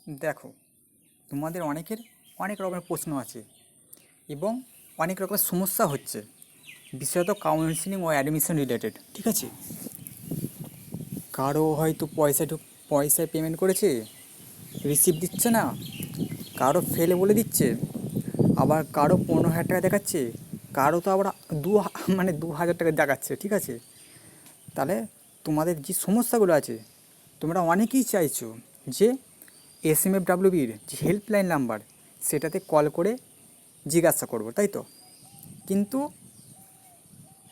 দেখো, তোমাদের অনেকের অনেক রকমের প্রশ্ন আছে এবং অনেক রকমের সমস্যা হচ্ছে, বিশেষত কাউন্সিলিং ও অ্যাডমিশন রিলেটেড। ঠিক আছে, কারো হয়তো পয়সায় পেমেন্ট করেছে, রিসিভ দিচ্ছে না, কারো ফেলে বলে দিচ্ছে, আবার কারো 15,000 টাকা দেখাচ্ছে, কারো তো আবার মানে 2,000 টাকা দেখাচ্ছে। ঠিক আছে, তাহলে তোমাদের যে সমস্যাগুলো আছে, তোমরা অনেকেই চাইছো যে SMFWBর যে হেল্পলাইন নাম্বার সেটাতে কল করে জিজ্ঞাসা করবো, তাই তো? কিন্তু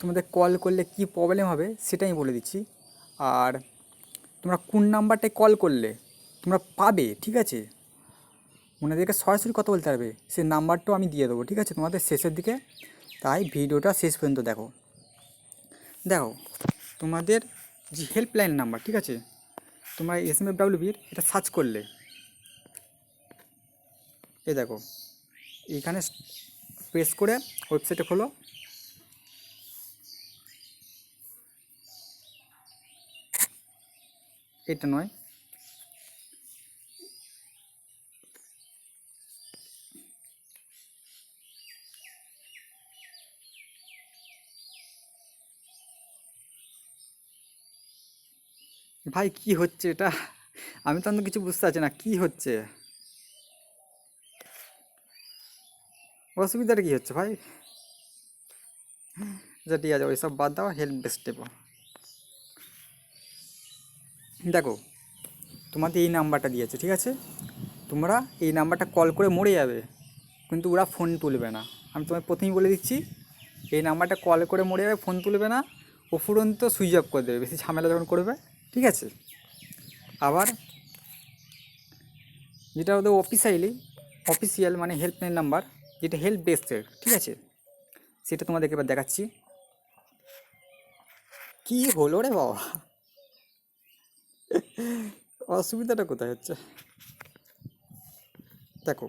তোমাদের কল করলে কি প্রবলেম হবে সেটা আমি বলে দিচ্ছি। আর তোমরা কোন নাম্বারটায় কল করলে তোমরা পাবে, ঠিক আছে, ওনাদেরকে সরাসরি কথা বলতে পারবে, সেই নাম্বারটাও আমি দিয়ে দেবো। ঠিক আছে, তোমাদের শেষের দিকে, তাই ভিডিওটা শেষ পর্যন্ত দেখো। দেখো, তোমাদের যে হেল্পলাইন নাম্বার, ঠিক আছে, তোমরা SMFWBর এটা সার্চ করলে, এই দেখো, এইখানে প্রেস করে ওয়েবসাইটে খোলো। এটা নয়, ভাই কি হচ্ছে এটা? আমি তো কিছু বুঝতে পারছি না কি হচ্ছে, অসুবিধাটা কি হচ্ছে ভাই? আচ্ছা ঠিক আছে, ওইসব বাদ দাও, হেল্প ডেস্ক টেপো। দেখো, তোমাদের এই নাম্বারটা দিয়েছে, ঠিক আছে, তোমরা এই নাম্বারটা কল করে মরে যাবে, কিন্তু ওরা ফোন তুলবে না। আমি তোমায় প্রথমেই বলে দিচ্ছি, এই নাম্বারটা কল করে মরে যাবে, ফোন তুলবে না, উপরন্ত সুইচ অফ করে দেবে বেশি ঝামেলা যখন করবে। ঠিক আছে, আবার যেটা ওদের অফিসিয়াল মানে হেল্পলাইন নাম্বার, যেটা হেল্প ডেস্কের, ঠিক আছে, সেটা তোমাদেরকে এবার দেখাচ্ছি। কি হলো রে বাবা, অসুবিধাটা কোথায় হচ্ছে? দেখো,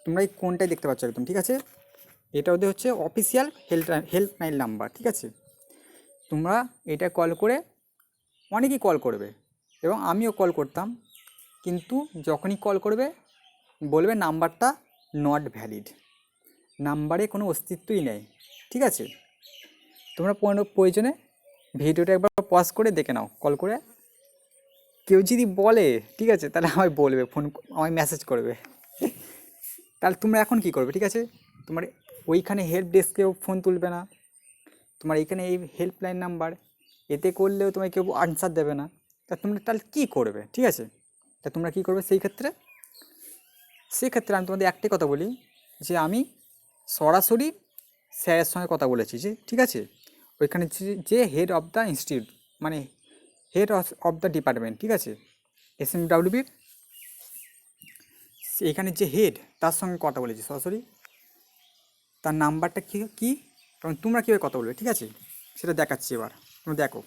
তোমরা এই কোনটাই দেখতে পাচ্ছ একদম, ঠিক আছে, এটা ওদের হচ্ছে অফিসিয়াল হেল্পলাইন নাম্বার। ঠিক আছে, তোমরা এটা কল করে, অনেকেই কল করবে এবং আমিও কল করতাম, কিন্তু যখনই কল করবে বলবে নাম্বারটা নট ভ্যালিড, নাম্বারে কোনো অস্তিত্বই নেই। ঠিক আছে, তোমরা প্রয়োজনে ভিডিওটা একবার পজ করে দেখে নাও, কল করে কেউ যদি বলে, ঠিক আছে, তাহলে আমায় বলবে, আমায় মেসেজ করবে। তাহলে তোমরা এখন কি করবে? ঠিক আছে, তোমার ওইখানে হেল্প ডেস্কেও ফোন তুলবে না, তোমার এইখানে এই হেল্পলাইন নাম্বার, এতে করলেও তোমায় কেউ আনসার দেবে না। তা তোমরা তাহলে কী করবে? ঠিক আছে, তা তোমরা কী করবে সেক্ষেত্রে আমি তোমাদের একটাই কথা বলি, যে আমি সরাসরি স্যারের সঙ্গে কথা বলেছি, যে ঠিক আছে, ওইখানে যে হেড অফ দ্য ইনস্টিটিউট, মানে হেড অফ দ্য ডিপার্টমেন্ট, ঠিক আছে, SMWBর এখানে যে হেড, তার সঙ্গে কথা বলেছি সরাসরি। তার নাম্বারটা কী এবং তোমরা কীভাবে কথা বলবে, ঠিক আছে, সেটা দেখাচ্ছি। এবার তোমরা দেখো,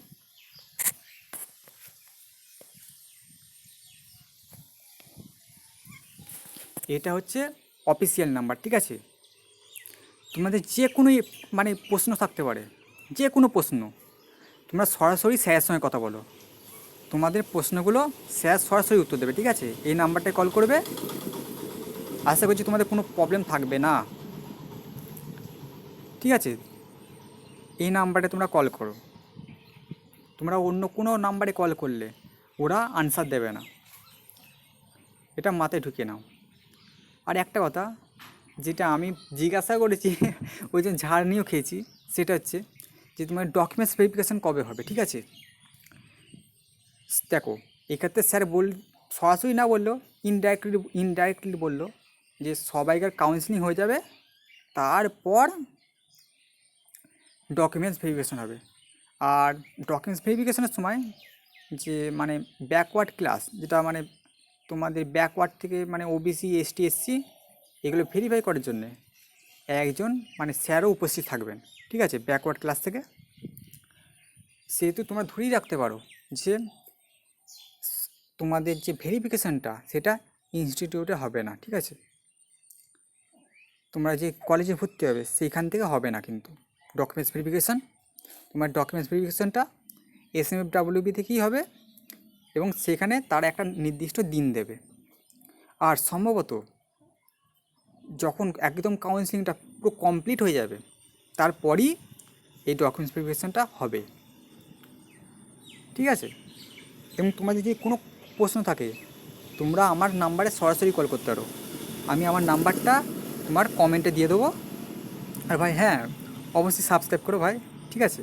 এটা হচ্ছে অফিসিয়াল নাম্বার। ঠিক আছে, তোমাদের যে কোনো মানে প্রশ্ন থাকতে পারে, যে কোনো প্রশ্ন তোমরা সরাসরি স্যারের সঙ্গে কথা বলো, তোমাদের প্রশ্নগুলো স্যার সরাসরি উত্তর দেবে। ঠিক আছে, এই নাম্বারটায় কল করবে, আশা করছি তোমাদের কোনো প্রবলেম থাকবে না। ঠিক আছে, এই নাম্বারে তোমরা কল করো, তোমরা অন্য কোনো নাম্বারে কল করলে ওরা আনসার দেবে না, এটা মাথায় ঢুকিয়ে নাও। আর একটা কথা, যেটা আমি জিজ্ঞাসা করেছি ওই জন্য ঝাড় নিয়েও খেয়েছি, সেটা হচ্ছে যে তোমার ডকুমেন্টস ভেরিফিকেশান কবে হবে। ঠিক আছে, দেখো, এক্ষেত্রে স্যার সরাসরি না বললো, ইনডাইরেক্টলি বললো যে সবাইকার কাউন্সিলিং হয়ে যাবে, তারপর ডকুমেন্টস ভেরিফিকেশান হবে। আর ডকুমেন্টস ভেরিফিকেশানের সময় যে মানে ব্যাকওয়ার্ড ক্লাস, যেটা মানে তোমাদের ব্যাকওয়ার্ড থেকে মানে OBC ST SC এগুলো ভেরিফাই করার জন্যে একজন মানে স্যারও উপস্থিত থাকবেন। ঠিক আছে, ব্যাকওয়ার্ড ক্লাস থেকে, সেহেতু তোমরা ধরেই রাখতে পারো যে তোমাদের যে ভেরিফিকেশানটা সেটা ইনস্টিটিউটে হবে না। ঠিক আছে, তোমরা যে কলেজে ভর্তি হবে সেইখান থেকে হবে না কিন্তু ডকুমেন্টস ভেরিফিকেশান। তোমার ডকুমেন্টস ভেরিফিকেশনটা SMFWB থেকেই হবে, এবং সেখানে তারা একটা নির্দিষ্ট দিন দেবে। আর সম্ভবত যখন একদম কাউন্সিলিংটা পুরো কমপ্লিট হয়ে যাবে তারপরই এই ডকুমেন্টস ভেরিফিকেশনটা হবে, ঠিক আছে? এবং তোমাদের যদি কোনো প্রশ্ন থাকে তোমরা আমার নাম্বারে সরাসরি কল করতে পারো, আমি আমার নাম্বারটা তোমার কমেন্টে দিয়ে দেবো। আর ভাই হ্যাঁ, অবশ্যই সাবস্ক্রাইব করো ভাই, ঠিক আছে?